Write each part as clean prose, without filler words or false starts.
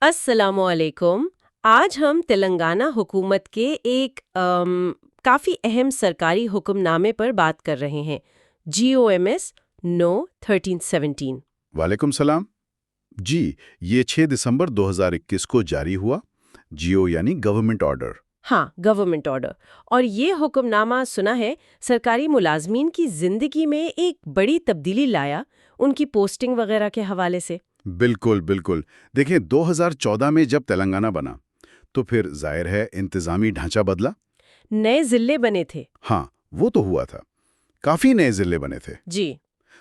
السلام علیکم۔ آج ہم تلنگانہ حکومت کے ایک کافی اہم سرکاری حکم نامے پر بات کر رہے ہیں، GOMS نو 1317۔ وعلیکم السلام۔ جی، یہ 6 دسمبر 2021 کو جاری ہوا۔ جیو یعنی گورنمنٹ آرڈر۔ ہاں، گورنمنٹ آرڈر۔ اور یہ حکم نامہ سنا ہے سرکاری ملازمین کی زندگی میں ایک بڑی تبدیلی لایا، ان کی پوسٹنگ وغیرہ کے حوالے سے۔ بالکل بالکل۔ دیکھیں 2014 میں جب تلنگانہ بنا تو پھر ظاہر ہے انتظامی ڈھانچہ بدلا۔ نئے ضلع بنے تھے۔ ہاں، وہ تو ہوا تھا، کافی نئے ضلع بنے تھے۔ جی۔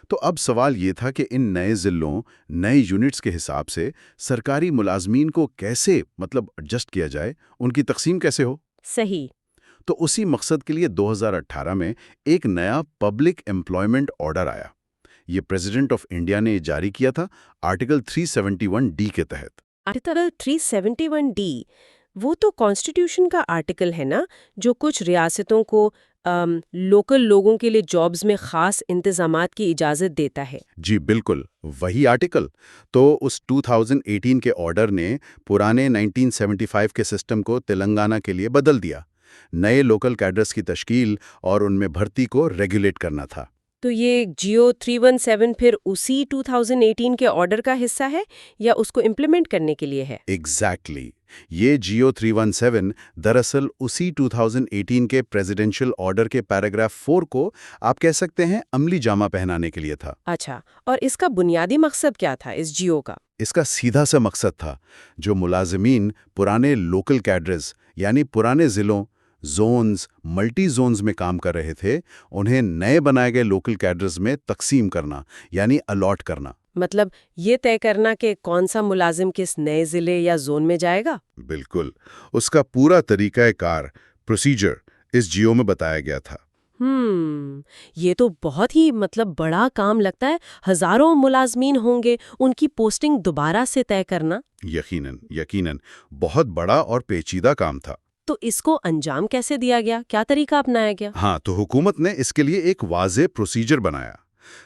تو اب سوال یہ تھا کہ ان نئے ضلعوں، نئے یونٹس کے حساب سے سرکاری ملازمین کو کیسے ایڈجسٹ کیا جائے، ان کی تقسیم کیسے ہو۔ صحیح۔ تو اسی مقصد کے لیے 2018 میں ایک نیا پبلک امپلائمنٹ آرڈر آیا۔ یہ پریزیڈنٹ آف انڈیا نے جاری کیا تھا آرٹیکل 371D کے تحت۔ آرٹیکل 371D وہ تو کانسٹیٹیوشن کا آرٹیکل ہے نا، جو کچھ ریاستوں کو لوکل لوگوں کے لیے جابز میں خاص انتظامات کی اجازت دیتا ہے۔ جی بالکل، وہی آرٹیکل۔ تو اس 2018 کے آرڈر نے پرانے 1975 کے سسٹم کو تلنگانہ کے لیے بدل دیا۔ نئے لوکل کیڈرز کی تشکیل اور ان میں بھرتی کو ریگولیٹ کرنا تھا۔ تو یہ جیو 317 پھر اسی 2018 کے آرڈر کا حصہ ہے یا اس کو امپلیمنٹ کرنے کے لیے ہے؟ ایگزیکٹلی۔ یہ جیو 317 دراصل اسی 2018 کے پریزیڈنشل آرڈر کے پیراگراف 4 کو آپ کہہ سکتے ہیں عملی جامہ پہنانے کے لیے تھا۔ اچھا، اور اس کا بنیادی مقصد کیا تھا اس جیو کا؟ اس کا سیدھا سا مقصد تھا جو ملازمین پرانے لوکل کیڈرز یعنی پرانے ضلعوں، زونز، ملٹی زونز میں کام کر رہے تھے، انہیں نئے بنائے گئے لوکل کیڈرز میں تقسیم کرنا یعنی الاٹ کرنا۔ مطلب یہ طے کرنا کہ کون سا ملازم کس نئے ضلع یا زون میں جائے گا؟ بالکل، اس کا پورا طریقہ کار، پروسیجر اس جیو میں بتایا گیا تھا۔ یہ تو بہت ہی بڑا کام لگتا ہے۔ ہزاروں ملازمین ہوں گے، ان کی پوسٹنگ دوبارہ سے طے کرنا۔ یقیناً بہت بڑا اور پیچیدہ کام تھا۔ تو اس کو انجام کیسے دیا گیا؟ کیا طریقہ اپنایا گیا؟ ہاں، تو حکومت نے اس کے لیے ایک واضح پروسیجر بنایا۔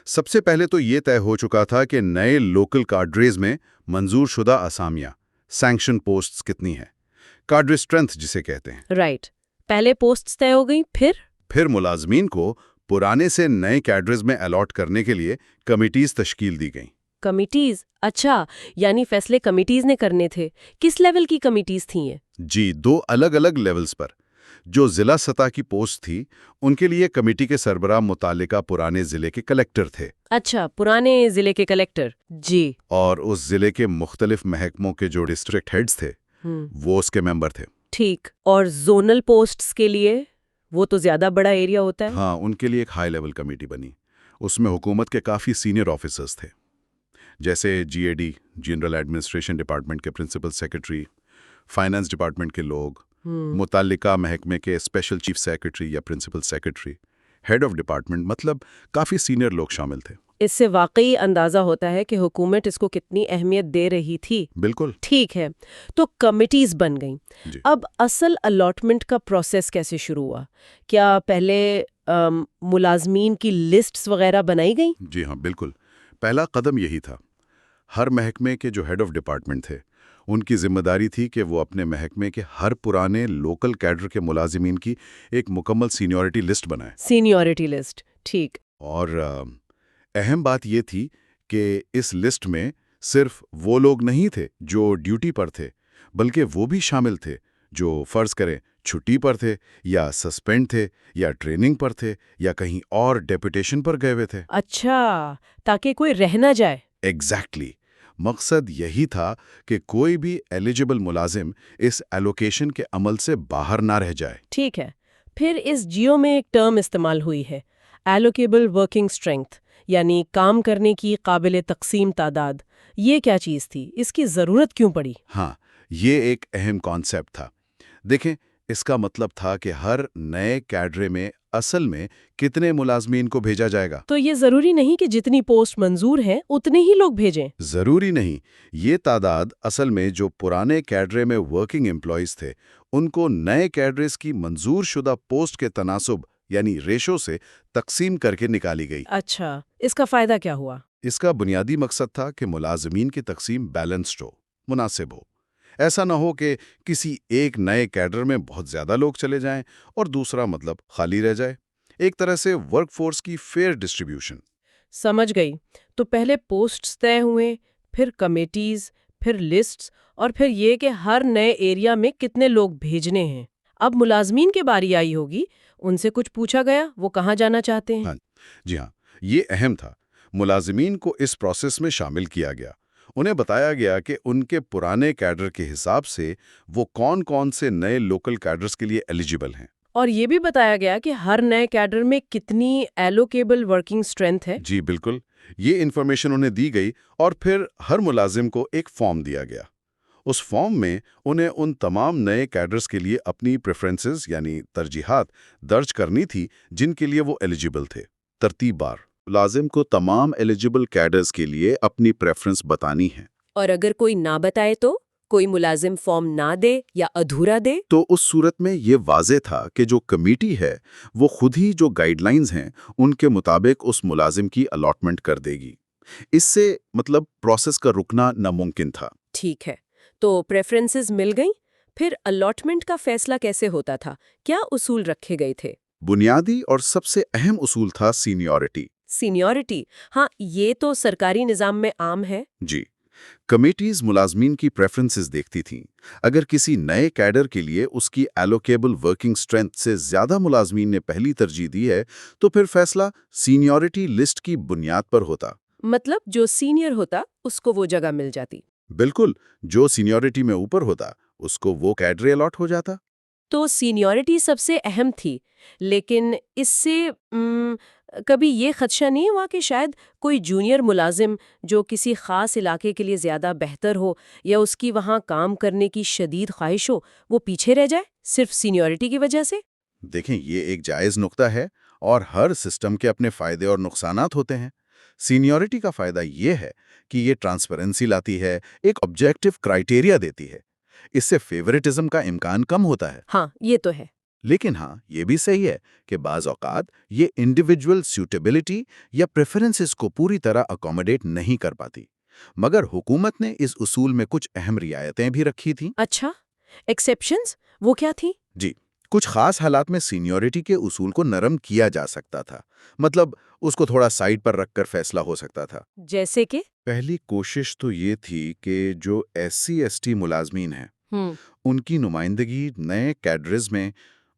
سب سے پہلے تو یہ طے ہو چکا تھا کہ نئے لوکل کاڈریز میں منظور شدہ اسامیاں، سینکشن پوسٹس کتنی ہیں، کاڈری اسٹرینتھ جسے کہتے ہیں۔ رائٹ، پہلے پوسٹس طے ہو گئی، پھر ملازمین کو پرانے سے نئے کیڈرز میں الاٹ کرنے کے لیے کمیٹیز تشکیل دی گئیں۔ کمیٹیز؟ اچھا، یعنی فیصلے کمیٹیز نے کرنے تھے۔ کس لیول کی کمیٹیز تھیں یہ؟ جی، 2 الگ الگ لیولز پر۔ جو ضلع سطح کی پوسٹ تھی ان کے لیے کمیٹی کے سربراہ متعلقہ پرانے ضلع کے کلیکٹر تھے۔ اچھا، پرانے ضلع کے کلیکٹر، جی۔ اور اس ضلع کے مختلف محکموں کے جو ڈسٹرکٹ ہیڈز تھے وہ اس کے ممبر تھے۔ ٹھیک، اور زونل پوسٹس کے لیے؟ وہ تو زیادہ بڑا ایریا ہوتا ہے۔ ہاں، ان کے لیے ایک ہائی لیول کمیٹی بنی۔ اس میں حکومت کے کافی سینئر آفیسرز تھے، جیسے GAD جنرل ایڈمنسٹریشن ڈپارٹمنٹ کے پرنسپل سیکرٹری، فائنانس ڈپارٹمنٹ کے لوگ، متعلقہ محکمے کے اسپیشل چیف سیکرٹری یا principal secretary, head of department, کافی سینئر لوگ شامل تھے۔ اس سے واقعی اندازہ ہوتا ہے کہ حکومت اس کو کتنی اہمیت دے رہی تھی۔ بالکل۔ ٹھیک ہے، تو کمیٹیز بن گئیں۔ جی۔ اب اصل الاٹمنٹ کا پروسیس کیسے شروع ہوا؟ کیا پہلے ملازمین کی لسٹس وغیرہ بنائی گئیں؟ جی ہاں، بالکل۔ پہلا قدم یہی تھا۔ ہر محکمے کے جو ہیڈ آف ڈپارٹمنٹ تھے ان کی ذمہ داری تھی کہ وہ اپنے محکمے کے ہر پرانے لوکل کیڈر کے ملازمین کی ایک مکمل سینیورٹی لسٹ بنائیں۔ سینیورٹی لسٹ، ٹھیک۔ اور اہم بات یہ تھی کہ اس لسٹ میں صرف وہ لوگ نہیں تھے جو ڈیوٹی پر تھے، بلکہ وہ بھی شامل تھے جو فرض کریں چھٹی پر تھے یا سسپینڈ تھے یا ٹریننگ پر تھے یا کہیں اور ڈیپوٹیشن پر گئے ہوئے تھے۔ اچھا، تاکہ کوئی رہ نہ جائے۔ ایگزیکٹلی۔ مقصد یہی تھا کہ کوئی بھی ایلیجبل ملازم اس ایلوکیشن کے عمل سے باہر نہ رہ جائے۔ ٹھیک ہے، پھر اس جیو میں ایک ٹرم استعمال ہوئی ہے، ایلوکیبل ورکنگ اسٹرینتھ، یعنی کام کرنے کی قابل تقسیم تعداد۔ یہ کیا چیز تھی؟ اس کی ضرورت کیوں پڑی؟ ہاں، یہ ایک اہم کانسیپٹ تھا۔ دیکھیں، اس کا مطلب تھا کہ ہر نئے کیڈرے میں اصل میں کتنے ملازمین کو بھیجا جائے گا۔ تو یہ ضروری نہیں کہ جتنی پوسٹ منظور ہیں اتنے ہی لوگ بھیجیں؟ ضروری نہیں۔ یہ تعداد اصل میں جو پرانے کیڈرے میں ورکنگ امپلائیز تھے ان کو نئے کیڈریز کی منظور شدہ پوسٹ کے تناسب یعنی ریشو سے تقسیم کر کے نکالی گئی۔ اچھا، اس کا فائدہ کیا ہوا؟ اس کا بنیادی مقصد تھا کہ ملازمین کی تقسیم بیلنسڈ ہو، مناسب ہو۔ ایسا نہ ہو کہ کسی ایک نئے کیڈر میں بہت زیادہ لوگ چلے جائیں اور دوسرا مطلب خالی رہ جائے۔ ایک طرح سے ورک فورس کی فیئر ڈسٹریبیوشن۔ سمجھ گئی۔ تو پہلے پوسٹس طے ہوئے، پھر کمیٹیز، پھر لسٹس، اور پھر یہ کہ ہر نئے ایریا میں کتنے لوگ بھیجنے ہیں۔ اب ملازمین کی باری آئی ہوگی، ان سے کچھ پوچھا گیا وہ کہاں جانا چاہتے ہیں؟ جی ہاں، یہ اہم تھا۔ ملازمین کو اس پروسیس میں شامل کیا گیا۔ انہیں بتایا گیا کہ ان کے پرانے کیڈر کے حساب سے وہ کون کون سے نئے لوکل کیڈرز کے لیے ایلیجیبل ہیں۔ اور یہ بھی بتایا گیا کہ ہر نئے کیڈر میں کتنی ایلوکیبل ورکنگ اسٹرینتھ ہے۔ جی بالکل، یہ انفارمیشن انہیں دی گئی اور پھر ہر ملازم کو ایک فارم دیا گیا۔ اس فارم میں انہیں ان تمام نئے کیڈرز کے لیے اپنی پریفرنسز یعنی ترجیحات درج کرنی تھی جن کے لیے وہ ایلیجیبل تھے۔ ترتیب بار ملازم کو تمام ایلیجیبل کیڈرز کے لیے اپنی پریفرنس بتانی ہے۔ اور اگر کوئی نہ بتائے تو کوئی ملازم فارم نہ دے یا ادھورا دے تو اس صورت میں یہ واضح تھا کہ جو کمیٹی ہے وہ خود ہی جو گائیڈ لائنز ہیں ان کے مطابق اس ملازم کی الاٹمنٹ کر دے گی۔ اس سے مطلب پروسیس کا رکنا ناممکن تھا۔ ٹھیک ہے، تو پریفرنسز مل گئیں، پھر الاٹمنٹ کا فیصلہ کیسے ہوتا تھا؟ کیا اصول رکھے گئے تھے؟ بنیادی اور سب سے اہم اصول تھا سینیورٹی۔ سینیورٹی، ہاں یہ تو سرکاری نظام میں عام ہے۔ جی، کمیٹیز ملازمین کی پریفرنسز دیکھتی تھیں۔ اگر کسی نئے کیڈر کے لیے اس کی ایلوکیبل ورکنگ سٹرینتھ سے زیادہ ملازمین نے پہلی ترجیح دی ہے تو پھر فیصلہ سینیورٹی لسٹ کی بنیاد پر ہوتا۔ مطلب جو سینئر ہوتا اس کو وہ جگہ مل جاتی۔ بالکل، جو سینیورٹی میں اوپر ہوتا اس کو وہ کیڈر الاٹ ہو جاتا۔ تو سینیورٹی سب سے اہم تھی، لیکن اس سے کبھی یہ خدشہ نہیں ہوا کہ شاید کوئی جونیئر ملازم جو کسی خاص علاقے کے لیے زیادہ بہتر ہو یا اس کی وہاں کام کرنے کی شدید خواہش ہو، وہ پیچھے رہ جائے صرف سینیورٹی کی وجہ سے؟ دیکھیں، یہ ایک جائز نقطہ ہے اور ہر سسٹم کے اپنے فائدے اور نقصانات ہوتے ہیں۔ سینیورٹی کا فائدہ یہ ہے کہ یہ ٹرانسپیرنسی لاتی ہے، ایک آبجیکٹو کرائیٹیریا دیتی ہے۔ اس سے فیورٹزم کا امکان کم ہوتا ہے۔ ہاں یہ تو ہے۔ لیکن ہاں یہ بھی صحیح ہے کہ بعض اوقات یہ انڈیویجول سیوٹیبلٹی یا پریفرنسز کو پوری طرح اکوموڈیٹ نہیں کر پاتی، مگر حکومت نے اس اصول میں کچھ اہم رعایتیں بھی رکھی تھیں۔ اچھا، ایکسیپشنز وہ کیا تھی؟ جی، کچھ خاص حالات میں سینیورٹی کے اصول کو نرم کیا جا سکتا تھا، مطلب اس کو تھوڑا سائڈ پر رکھ کر فیصلہ ہو سکتا تھا۔ جیسے کہ پہلی کوشش تو یہ تھی کہ جو SC/ST ملازمین ہیں ان کی نمائندگی نئے کیڈرز میں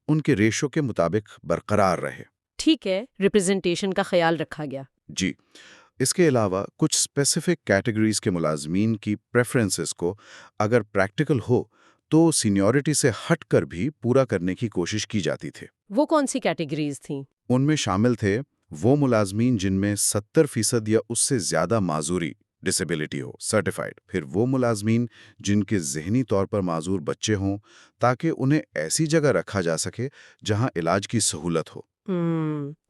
ان کے ریشو کے مطابق برقرار رہے۔ ٹھیک ہے، ریپرزنٹیشن کا خیال رکھا گیا۔ جی، اس کے علاوہ کچھ اسپیسیفک کیٹیگریز کے ملازمین کی پریفرنسز کو اگر پریکٹیکل ہو تو سینیورٹی سے ہٹ کر بھی پورا کرنے کی کوشش کی جاتی تھی۔ وہ کون سی کیٹیگریز تھیں؟ ان میں شامل تھے وہ ملازمین جن میں 70% یا اس سے زیادہ معذوری ڈسیبلٹی ہو سرٹیفائڈ، پھر وہ ملازمین جن کے ذہنی طور پر معذور بچے ہوں تاکہ انہیں ایسی جگہ رکھا جا سکے جہاں علاج کی سہولت ہو۔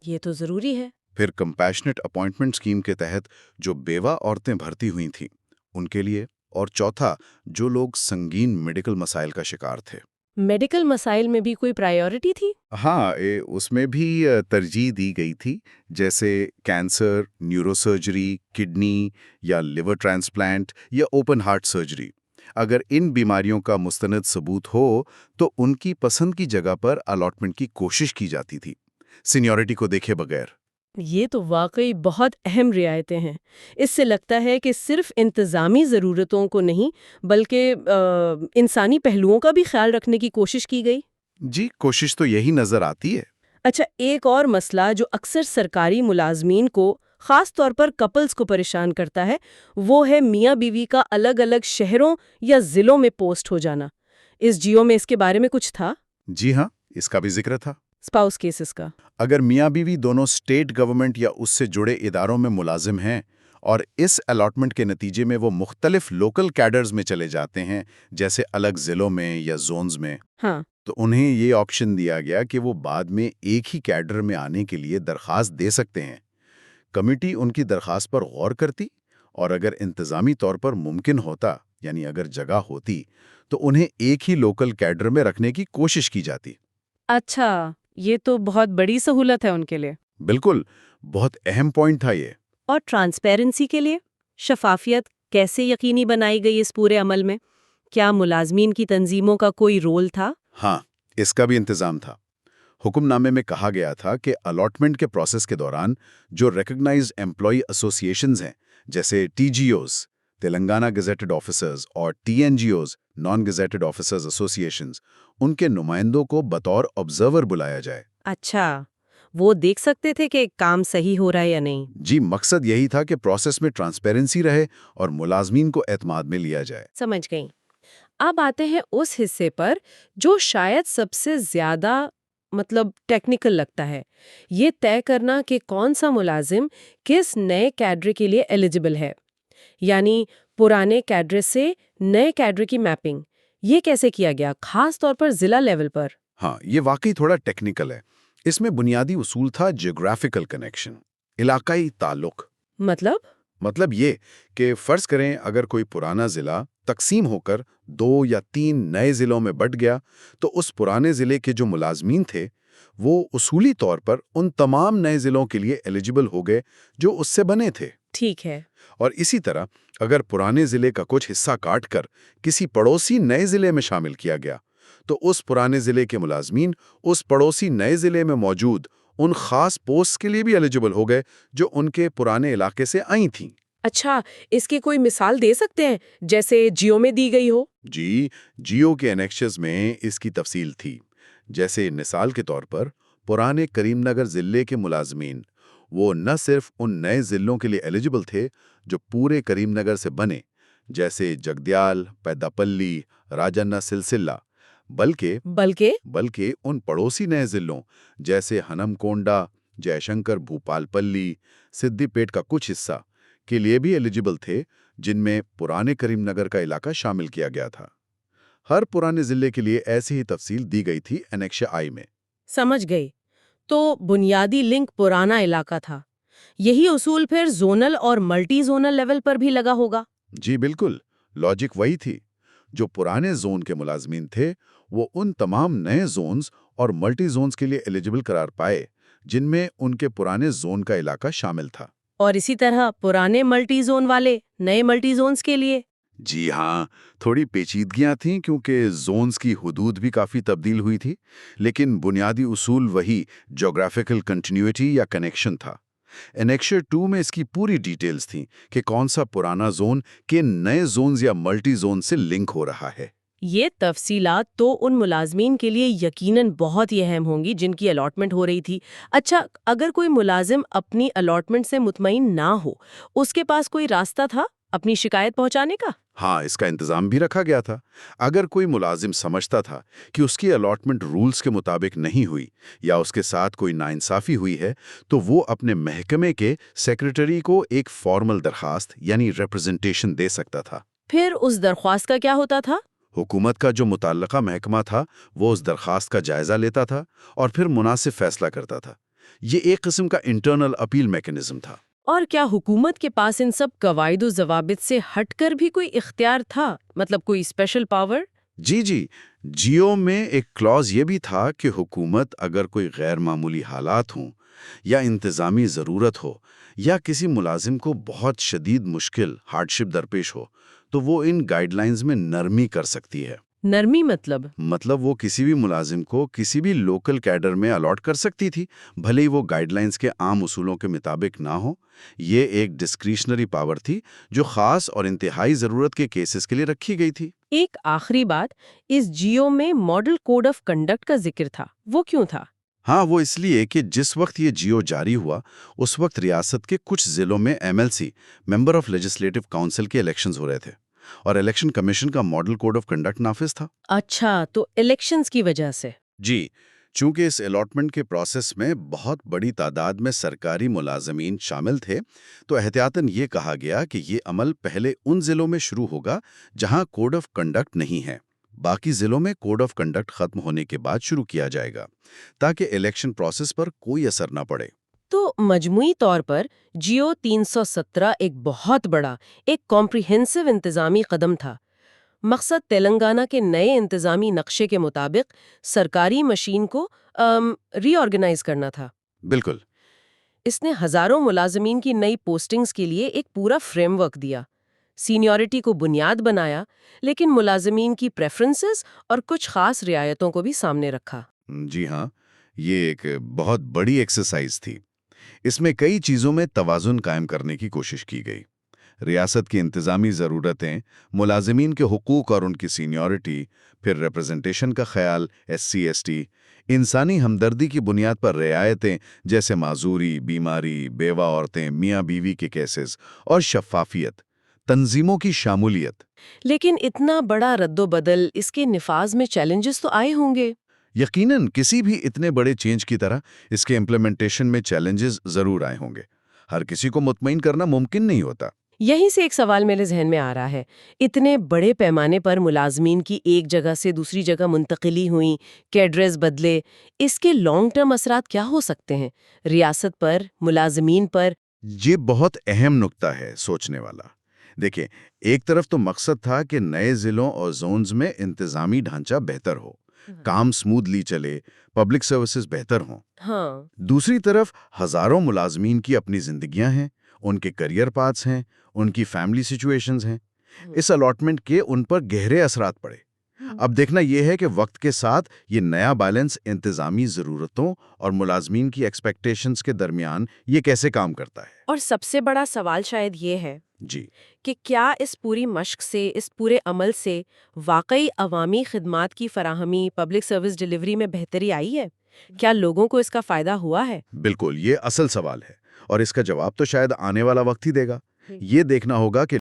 یہ تو ضروری ہے۔ پھر کمپیشنٹ اپائنٹمنٹ اسکیم کے تحت جو بیوہ عورتیں بھرتی ہوئی تھیں ان کے لیے، اور چوتھا جو لوگ سنگین میڈیکل مسائل کا شکار تھے۔ میڈیکل مسائل میں بھی کوئی پرائیورٹی تھی؟ ہاں، اس میں بھی ترجیح دی گئی تھی، جیسے کینسر، نیورو سرجری، کڈنی یا لیور ٹرانسپلانٹ یا اوپن ہارٹ سرجری۔ اگر ان بیماریوں کا مستند ثبوت ہو تو ان کی پسند کی جگہ پر الاٹمنٹ کی کوشش کی جاتی تھی، سینیورٹی کو دیکھے بغیر۔ یہ تو واقعی بہت اہم رعایتیں ہیں۔ اس سے لگتا ہے کہ صرف انتظامی ضرورتوں کو نہیں بلکہ انسانی پہلوؤں کا بھی خیال رکھنے کی کوشش کی گئی۔ جی، کوشش تو یہی نظر آتی ہے۔ اچھا، ایک اور مسئلہ جو اکثر سرکاری ملازمین کو، خاص طور پر کپلز کو پریشان کرتا ہے، وہ ہے میاں بیوی کا الگ الگ شہروں یا ضلعوں میں پوسٹ ہو جانا۔ اس جیو میں اس کے بارے میں کچھ تھا؟ جی ہاں، اس کا بھی ذکر تھا۔ اسپاؤس کیسز کا؟ اگر میاں بیوی دونوں اسٹیٹ گورنمنٹ یا اس سے جڑے اداروں میں ملازم ہیں اور اس الاٹمنٹ کے نتیجے میں وہ مختلف لوکل کیڈرز میں چلے جاتے ہیں، جیسے الگ ضلعوں میں یا زونز میں، ہاں، تو انہیں یہ آپشن دیا گیا کہ وہ بعد میں ایک ہی کیڈر میں آنے کے لیے درخواست دے سکتے ہیں۔ کمیٹی ان کی درخواست پر غور کرتی اور اگر انتظامی طور پر ممکن ہوتا، یعنی اگر جگہ ہوتی، تو انہیں ایک ہی لوکل کیڈر میں رکھنے کی کوشش کی جاتی۔ اچھا، یہ تو بہت بڑی سہولت ہے ان کے لیے۔ بالکل، بہت اہم پوائنٹ تھا یہ۔ اور ٹرانسپیرنسی کے لیے شفافیت کیسے یقینی بنائی گئی اس پورے عمل میں؟ کیا ملازمین کی تنظیموں کا کوئی رول تھا؟ ہاں، اس کا بھی انتظام تھا۔ حکم نامے میں کہا گیا تھا کہ الاٹمنٹ کے پروسیس کے دوران جو ریکگنائزڈ ایمپلائی ایسوسیشنز ہیں، جیسے T G Os Telangana gazetted officers اور T N G Os non gazetted officers associations, ان کے نمائندوں کو بطور آبزرور بلایا جائے۔ اچھا، وہ دیکھ سکتے تھے کہ کام صحیح ہو رہا ہے یا نہیں؟ جی، مقصد یہی تھا کہ پروسیس میں ٹرانسپیرنسی رہے اور ملازمین کو اعتماد میں لیا جائے۔ سمجھ گئی۔ اب آتے ہیں اس حصے پر جو شاید سب سے زیادہ ٹیکنیکل لگتا ہے، یہ طے کرنا کہ کون سا ملازم کس نئے کیڈر کے لیے ایلیجبل ہے، یعنی پرانے کیڈر سے نئے کیڈر کی میپنگ۔ یہ کیسے کیا گیا، خاص طور پر ضلع لیول پر؟ ہاں، یہ واقعی تھوڑا ٹیکنیکل ہے۔ اس میں بنیادی اصول تھا جیوگرافیکل کنیکشن، علاقائی تعلق۔ مطلب یہ کہ فرض کریں اگر کوئی پرانا ضلع تقسیم ہو کر 2 یا 3 نئے ضلعوں میں بٹ گیا، تو اس پرانے ضلع کے جو ملازمین تھے وہ اصولی طور پر ان تمام نئے ضلعوں کے لیے ایلیجبل ہو گئے جو اس سے بنے تھے۔ ٹھیک ہے۔ اور اسی طرح اگر پرانے ضلع کا کچھ حصہ کاٹ کر کسی پڑوسی نئے ضلع میں شامل کیا گیا، تو اس پرانے ضلع کے ملازمین اس پڑوسی نئے ضلع میں موجود ان خاص پوسٹ کے لیے بھی ایلیجبل ہو گئے جو ان کے پرانے علاقے سے آئی تھیں۔ اچھا، اس کی کوئی مثال دے سکتے ہیں جیسے جیو میں دی گئی ہو؟ جی، جیو کے انیکشز میں اس کی تفصیل تھی۔ جیسے مثال کے طور پر پرانے کریم نگر ضلع کے ملازمین، وہ نہ صرف ان نئے ضلعوں کے لیے ایلیجبل تھے جو پورے کریم نگر سے بنے، جیسے جگدیال، پیداپلی، راجنا سلسلہ، بلکہ ان پڑوسی نئے ضلعوں جیسے ہنم کونڈا، جے شنکر بھوپال پلی، سدی پیٹ کا کچھ حصہ کے لیے بھی ایلیجبل تھے، جن میں پرانے کریم نگر کا علاقہ شامل کیا گیا تھا۔ ہر پرانے ضلع کے لیے ایسی ہی تفصیل دی گئی تھی انیکشا آئی میں۔ سمجھ گئی۔ تو بنیادی لنک پرانا علاقہ تھا۔ یہی اصول پھر زونل اور ملٹی زونل لیول پر بھی لگا ہوگا؟ جی بالکل، لاجک وہی تھی۔ جو پرانے زون کے ملازمین تھے وہ ان تمام نئے زونز اور ملٹی زونز کے لیے ایلیجبل قرار پائے جن میں ان کے پرانے زون کا علاقہ شامل تھا۔ اور اسی طرح پرانے ملٹی زون والے نئے ملٹی زونز کے لیے؟ جی ہاں، تھوڑی پیچیدگیاں تھیں کیونکہ زونز کی حدود بھی کافی تبدیل ہوئی تھی، لیکن بنیادی اصول وہی جیوگرافیکل کنٹینیوٹی یا کنیکشن تھا۔ انیکشر 2 میں اس کی پوری ڈیٹیلز تھیں کہ کون سا پرانا زون کے نئے زونز یا ملٹی زون سے لنک ہو رہا ہے۔ یہ تفصیلات تو ان ملازمین کے لیے یقیناً بہت ہی اہم ہوں گی جن کی الاٹمنٹ ہو رہی تھی۔ اچھا، اگر کوئی ملازم اپنی الاٹمنٹ سے مطمئن نہ ہو، اس کے پاس کوئی راستہ تھا اپنی شکایت پہنچانے کا؟ ہاں، اس کا انتظام بھی رکھا گیا تھا۔ اگر کوئی ملازم سمجھتا تھا کہ اس کی الاٹمنٹ رولز کے مطابق نہیں ہوئی یا اس کے ساتھ کوئی ناانصافی ہوئی ہے، تو وہ اپنے محکمے کے سیکریٹری کو ایک فارمل درخواست یعنی ریپرزنٹیشن دے سکتا تھا۔ پھر اس درخواست کا کیا ہوتا تھا؟ حکومت کا جو متعلقہ محکمہ تھا وہ اس درخواست کا جائزہ لیتا تھا اور پھر مناسب فیصلہ کرتا تھا۔ یہ ایک قسم کا انٹرنل اپیل میکنزم تھا۔ اور کیا حکومت کے پاس ان سب قواعد و ضوابط سے ہٹ کر بھی کوئی اختیار تھا، کوئی اسپیشل پاور؟ جی، جیو میں ایک کلاز یہ بھی تھا کہ حکومت اگر کوئی غیر معمولی حالات ہوں یا انتظامی ضرورت ہو یا کسی ملازم کو بہت شدید مشکل ہارڈشپ درپیش ہو، تو وہ ان گائیڈ لائنز میں نرمی کر سکتی ہے۔ نرمی مطلب وہ کسی بھی ملازم کو کسی بھی لوکل کیڈر میں الاٹ کر سکتی تھی، بھلے ہی وہ گائیڈ لائنز کے عام اصولوں کے مطابق نہ ہو۔ یہ ایک ڈسکریشنری پاور تھی جو خاص اور انتہائی ضرورت کے کیسز کے لیے رکھی گئی تھی۔ ایک آخری بات، اس جیو میں ماڈل کوڈ آف کنڈکٹ کا ذکر تھا، وہ کیوں تھا؟ ہاں، وہ اس لیے کہ جس وقت یہ جیو جاری ہوا اس وقت ریاست کے کچھ ضلعوں میں MLC member of legislative council کے الیکشنز ہو رہے تھے اور الیکشن کمیشن کا ماڈل کوڈ آف کنڈکٹ نافذ تھا۔ اچھا، تو الیکشنز کی وجہ سے؟ جی، چونکہ اس الاٹمنٹ کے پروسیس میں بہت بڑی تعداد میں سرکاری ملازمین شامل تھے، تو احتیاطاً یہ کہا گیا کہ یہ عمل پہلے ان ضلعوں میں شروع ہوگا جہاں کوڈ آف کنڈکٹ نہیں ہے، باقی ضلعوں میں کوڈ آف کنڈکٹ ختم ہونے کے بعد شروع کیا جائے گا تاکہ الیکشن پروسیس پر کوئی اثر نہ پڑے۔ تو مجموعی طور پر جیو 317 ایک بہت بڑا، ایک کمپریہنسو انتظامی قدم تھا۔ مقصد تلنگانہ کے نئے انتظامی نقشے کے مطابق سرکاری مشین کو ری آرگنائز کرنا تھا۔ بالکل۔ اس نے ہزاروں ملازمین کی نئی پوسٹنگز کے لیے ایک پورا فریم ورک دیا۔ سینیورٹی کو بنیاد بنایا، لیکن ملازمین کی پریفرنسز اور کچھ خاص رعایتوں کو بھی سامنے رکھا۔ جی ہاں، یہ ایک بہت بڑی ایکسرسائز تھی۔ اس میں کئی چیزوں میں توازن قائم کرنے کی کوشش کی گئی۔ ریاست کی انتظامی ضرورتیں، ملازمین کے حقوق اور ان کی سینیورٹی، پھر ریپرزنٹیشن کا خیال، SC/ST، انسانی ہمدردی کی بنیاد پر رعایتیں جیسے معذوری، بیماری، بیوہ عورتیں، میاں بیوی کے کیسز، اور شفافیت، تنظیموں کی شامولیت۔ لیکن اتنا بڑا رد و بدل، اس کے نفاذ میں چیلنجز تو آئے ہوں گے۔ یقیناً کسی بھی اتنے بڑے چینج کی طرح اس کے امپلیمنٹیشن میں چیلنجز ضرور آئے ہوں گے۔ ہر کسی کو مطمئن کرنا ممکن نہیں ہوتا۔ یہیں سے ایک سوال میرے ذہن میں آ رہا ہے، اتنے بڑے پیمانے پر ملازمین کی ایک جگہ سے دوسری جگہ منتقلی ہوئی، کیڈرز بدلے، اس کے لانگ ٹرم اثرات کیا ہو سکتے ہیں ریاست پر، ملازمین پر؟ یہ بہت اہم نکتہ ہے سوچنے والا۔ دیکھیں، ایک طرف تو مقصد تھا کہ نئے ضلعوں اور زونز میں انتظامی ڈھانچہ بہتر ہو، کام سموتھلی چلے، پبلک سروسز بہتر ہوں۔ ہاں، دوسری طرف ہزاروں ملازمین کی اپنی زندگیاں ہیں، ان کے کریئر پاتھس ہیں، ان کی فیملی سچویشنز ہیں۔ اس الاٹمنٹ کے ان پر گہرے اثرات پڑے۔ اب دیکھنا یہ ہے کہ وقت کے ساتھ یہ نیا بیلنس انتظامی ضرورتوں اور ملازمین کی ایکسپیکٹیشنز کے درمیان یہ کیسے کام کرتا ہے۔ اور سب سے بڑا سوال شاید یہ ہے جی، کہ کیا اس پوری مشق سے، اس پورے عمل سے واقعی عوامی خدمات کی فراہمی، پبلک سروس ڈیلیوری میں بہتری آئی ہے؟ کیا لوگوں کو اس کا فائدہ ہوا ہے؟ بالکل، یہ اصل سوال ہے، اور اس کا جواب تو شاید آنے والا وقت ہی دے گا۔ یہ دیکھنا ہوگا کہ